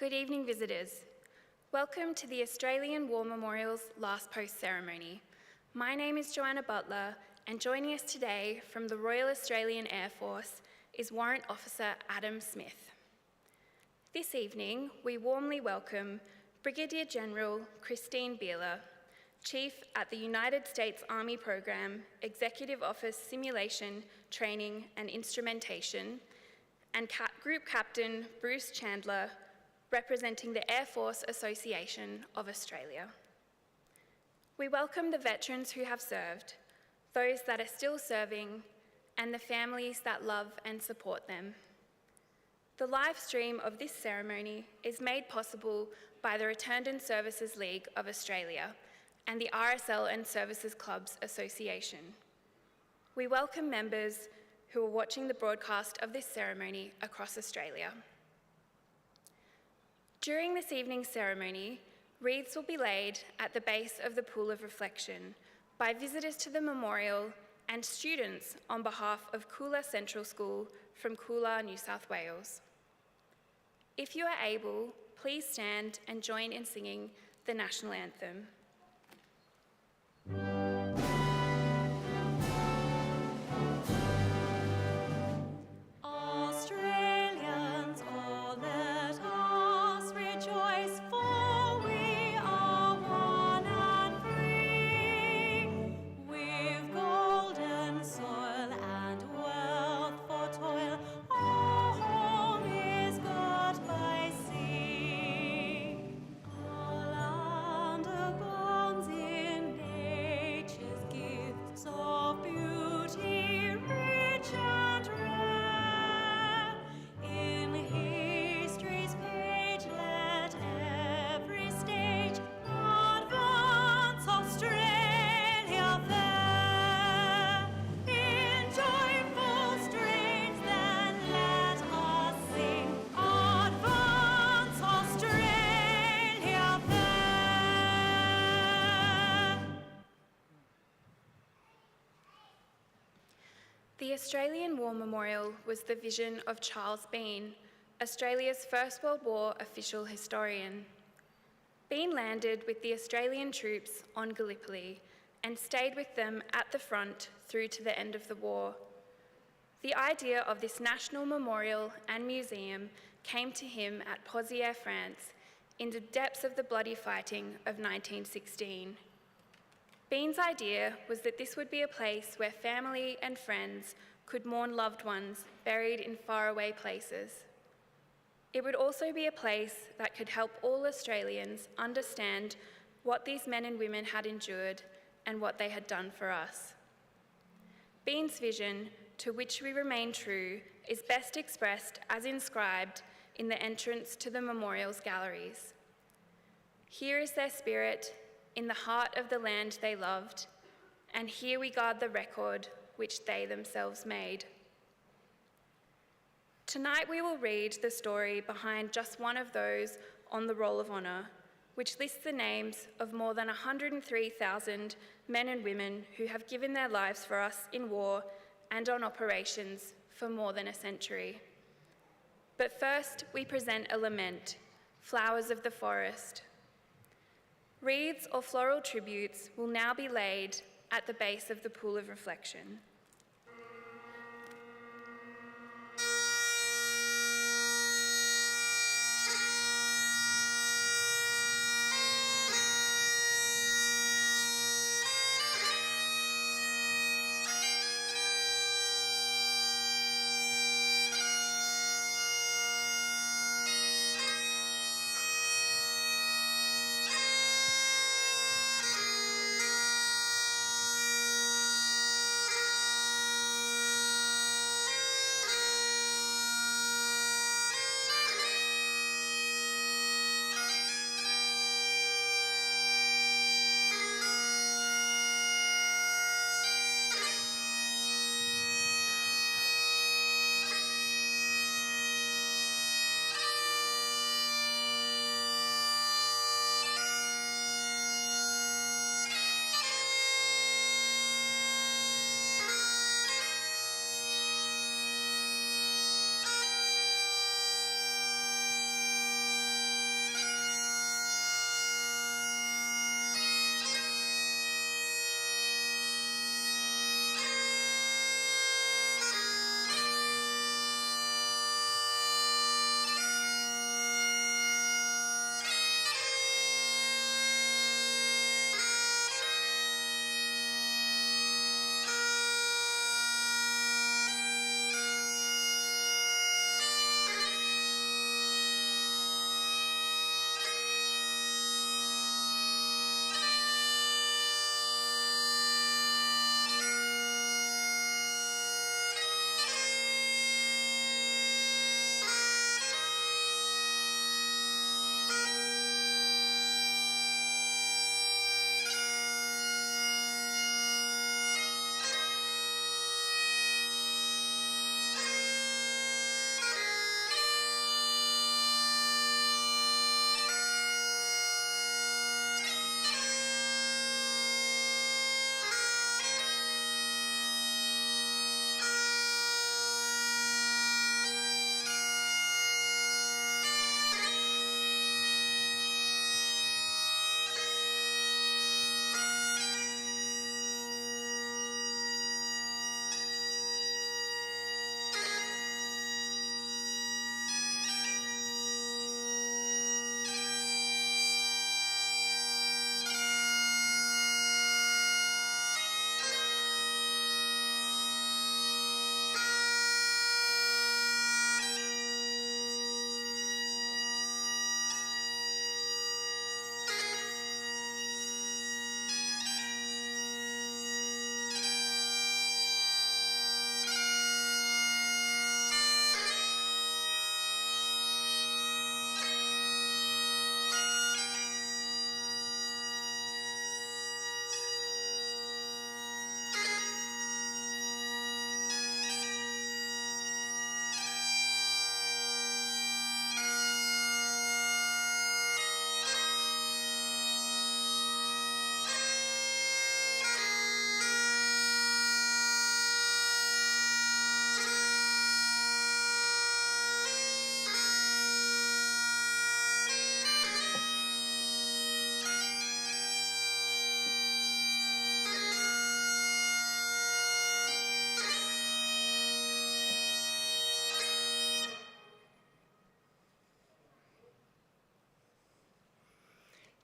Good evening, visitors. Welcome to the Australian War Memorial's Last Post ceremony. My name is Joanna Butler, and joining us today from the Royal Australian Air Force is Warrant Officer Adam Smith. This evening, we warmly welcome Brigadier General Christine Beeler, Chief at the United States Army Program, Executive Office Simulation, Training and Instrumentation, and Group Captain Bruce Chandler, representing the Air Force Association of Australia. We welcome the veterans who have served, those that are still serving, and the families that love and support them. The live stream of this ceremony is made possible by the Returned and Services League of Australia and the RSL and Services Clubs Association. We welcome members who are watching the broadcast of this ceremony across Australia. During this evening's ceremony, wreaths will be laid at the base of the Pool of Reflection by visitors to the memorial and students on behalf of Coolah Central School from Coolah, New South Wales. If you are able, please stand and join in singing the national anthem. The Australian War Memorial was the vision of Charles Bean, Australia's First World War official historian. Bean landed with the Australian troops on Gallipoli and stayed with them at the front through to the end of the war. The idea of this national memorial and museum came to him at Pozières, France, in the depths of the bloody fighting of 1916. Bean's idea was that this would be a place where family and friends could mourn loved ones buried in faraway places. It would also be a place that could help all Australians understand what these men and women had endured and what they had done for us. Bean's vision, to which we remain true, is best expressed as inscribed in the entrance to the memorial's galleries. Here is their spirit, in the heart of the land they loved, and here we guard the record which they themselves made. Tonight we will read the story behind just one of those on the Roll of Honour, which lists the names of more than 103,000 men and women who have given their lives for us in war and on operations for more than a century. But first we present a lament, Flowers of the Forest. Wreaths or floral tributes will now be laid at the base of the Pool of Reflection.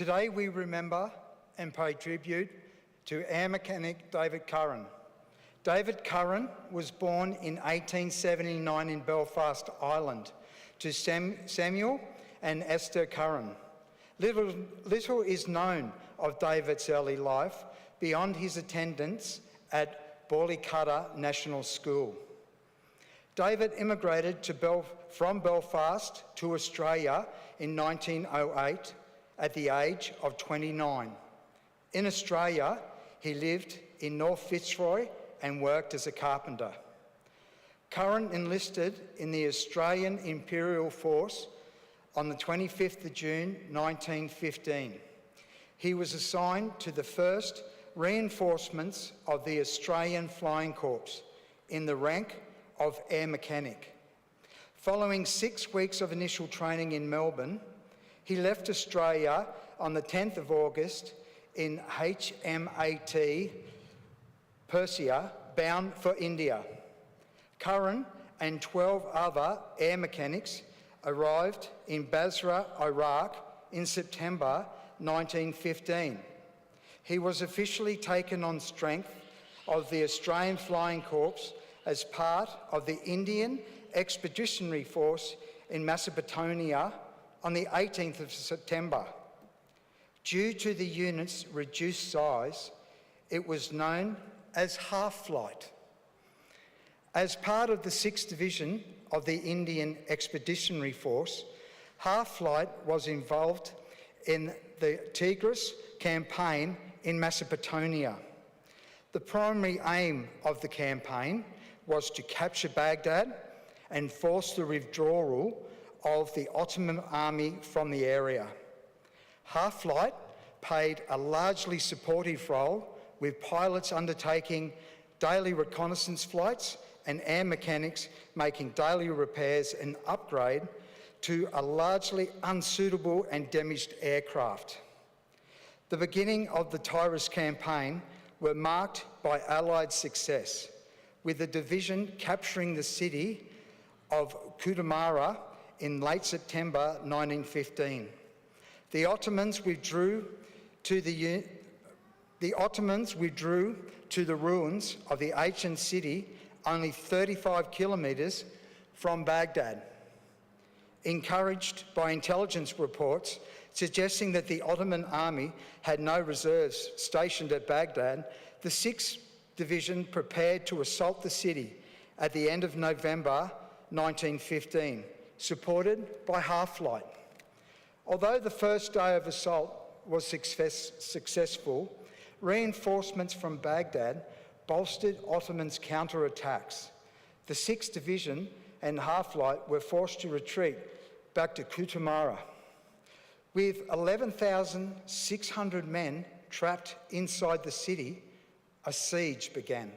Today we remember and pay tribute to air mechanic David Curran. David Curran was born in 1879 in Belfast, Ireland, to Samuel and Esther Curran. Little is known of David's early life beyond his attendance at Borleycutter National School. David immigrated from Belfast to Australia in 1908 at the age of 29. In Australia, he lived in North Fitzroy and worked as a carpenter. Curran enlisted in the Australian Imperial Force on the 25th of June 1915. He was assigned to the 1st Reinforcements of the Australian Flying Corps in the rank of air mechanic. Following 6 weeks of initial training in Melbourne, he left Australia on the 10th of August in HMAT Persia, bound for India. Curran and 12 other air mechanics arrived in Basra, Iraq in September 1915. He was officially taken on strength of the Australian Flying Corps as part of the Indian Expeditionary Force in Macedonia on the 18th of September. Due to the unit's reduced size, it was known as half-flight. As part of the 6th Division of the Indian Expeditionary Force, half-flight was involved in the Tigris campaign in Macedonia. The primary aim of the campaign was to capture Baghdad and force the withdrawal of the Ottoman army from the area. Half-flight played a largely supportive role, with pilots undertaking daily reconnaissance flights and air mechanics making daily repairs and upgrade to a largely unsuitable and damaged aircraft. The beginning of the Tigris campaign were marked by Allied success, with the division capturing the city of Kutamara in late September 1915. The Ottomans withdrew to the ruins of the ancient city only 35 kilometres from Baghdad. Encouraged by intelligence reports suggesting that the Ottoman army had no reserves stationed at Baghdad, the 6th Division prepared to assault the city at the end of November 1915, supported by half-flight. Although the first day of assault was successful, reinforcements from Baghdad bolstered Ottomans' counterattacks. The 6th Division and half-flight were forced to retreat back to Kutamara. With 11,600 men trapped inside the city, a siege began.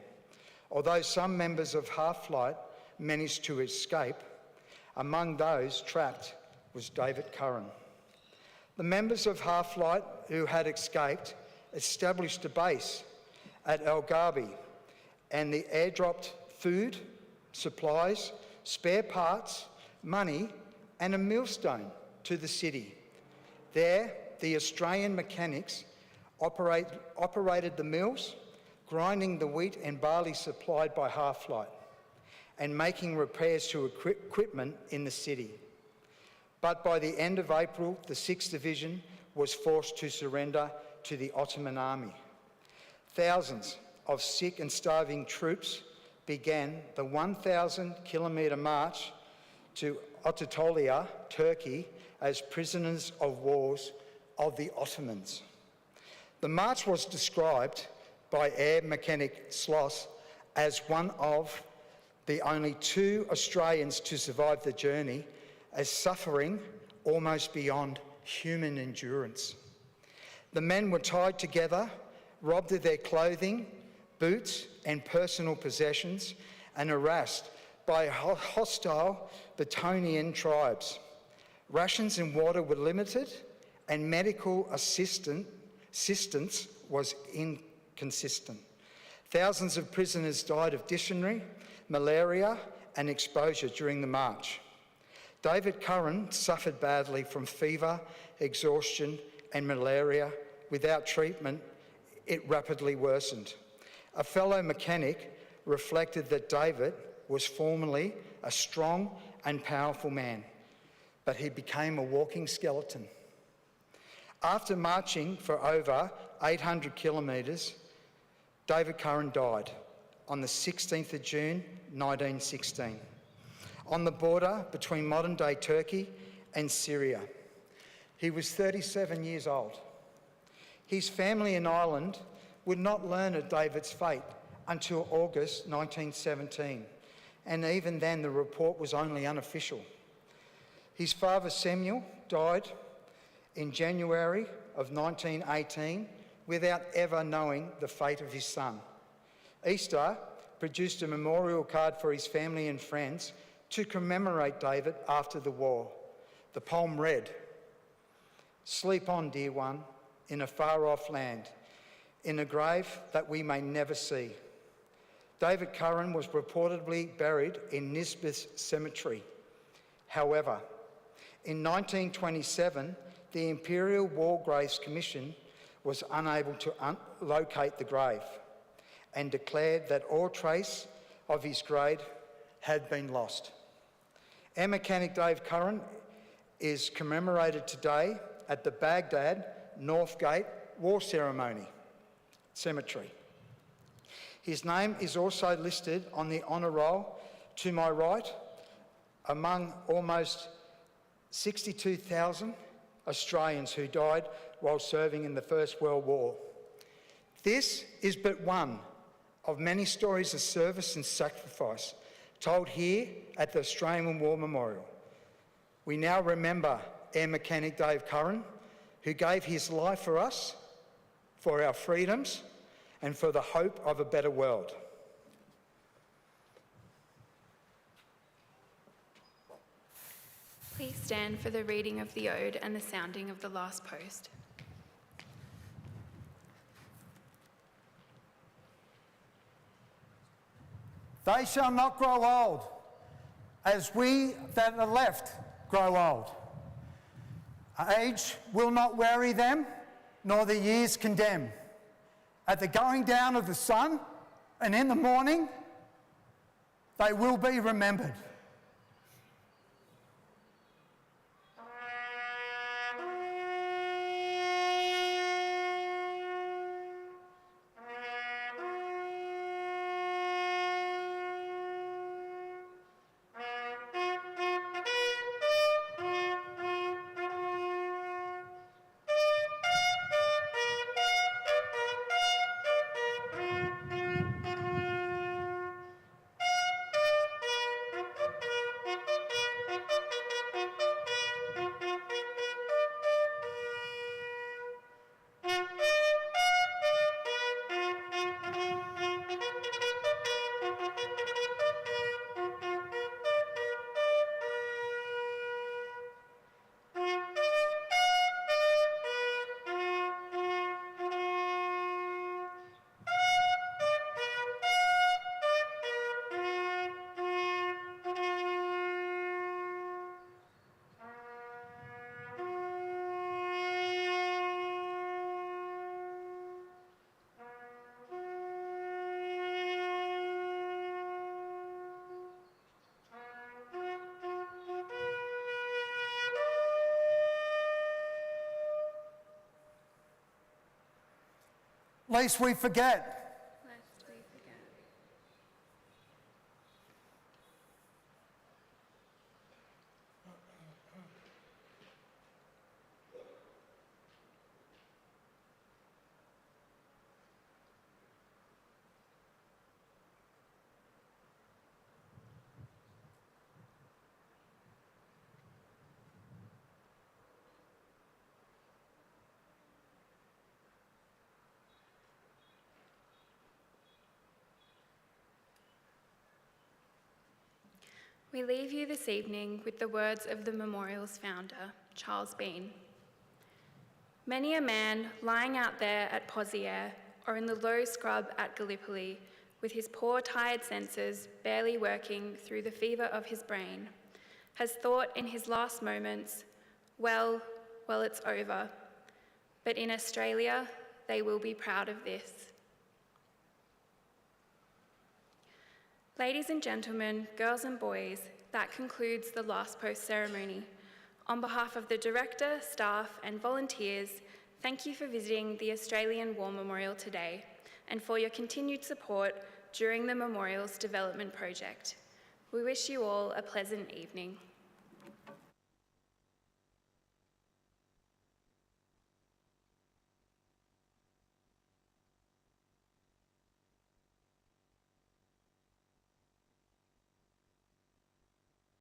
Although some members of half-flight managed to escape, among those trapped was David Curran. The members of half-flight who had escaped established a base at El Ghabi, and they airdropped food, supplies, spare parts, money and a millstone to the city. There, the Australian mechanics operated the mills, grinding the wheat and barley supplied by half-flight and making repairs to equipment in the city. But by the end of April, the 6th Division was forced to surrender to the Ottoman army. Thousands of sick and starving troops began the 1,000-kilometre march to Anatolia, Turkey, as prisoners of war of the Ottomans. The march was described by air mechanic Sloss as one of the only 2 Australians to survive the journey, as suffering almost beyond human endurance. The men were tied together, robbed of their clothing, boots and personal possessions, and harassed by hostile Bantonian tribes. Rations and water were limited, and medical assistance was inconsistent. Thousands of prisoners died of dysentery, malaria and exposure during the march. David Curran suffered badly from fever, exhaustion and malaria. Without treatment, it rapidly worsened. A fellow mechanic reflected that David was formerly a strong and powerful man, but he became a walking skeleton. After marching for over 800 kilometres, David Curran died on the 16th of June 1916 on the border between modern-day Turkey and Syria. He was 37 years old. His family in Ireland would not learn of David's fate until August 1917, and even then the report was only unofficial. His father Samuel died in January of 1918 without ever knowing the fate of his son. Easter produced a memorial card for his family and friends to commemorate David after the war. The poem read, "Sleep on, dear one, in a far-off land, in a grave that we may never see." David Curran was reportedly buried in Nisbeth Cemetery. However, in 1927, the Imperial War Graves Commission was unable to locate the grave and declared that all trace of his grave had been lost. Air Mechanic Dave Curran is commemorated today at the Baghdad North Gate War Cemetery. His name is also listed on the honour roll to my right among almost 62,000 Australians who died while serving in the First World War. This is but one of many stories of service and sacrifice told here at the Australian War Memorial. We now remember Air Mechanic Dave Curran, who gave his life for us, for our freedoms, and for the hope of a better world. Please stand for the reading of the ode and the sounding of the last post. They shall not grow old, as we that are left grow old. Age will not weary them, nor the years condemn. At the going down of the sun and in the morning, they will be remembered. Lest we forget. Lest we forget. We leave you this evening with the words of the memorial's founder, Charles Bean. Many a man lying out there at Pozières or in the low scrub at Gallipoli, with his poor tired senses barely working through the fever of his brain, has thought in his last moments, well, it's over. but in Australia, they will be proud of this. Ladies and gentlemen, girls and boys, that concludes the last post ceremony. On behalf of the Director, staff and volunteers, thank you for visiting the Australian War Memorial today and for your continued support during the Memorial's development project. We wish you all a pleasant evening.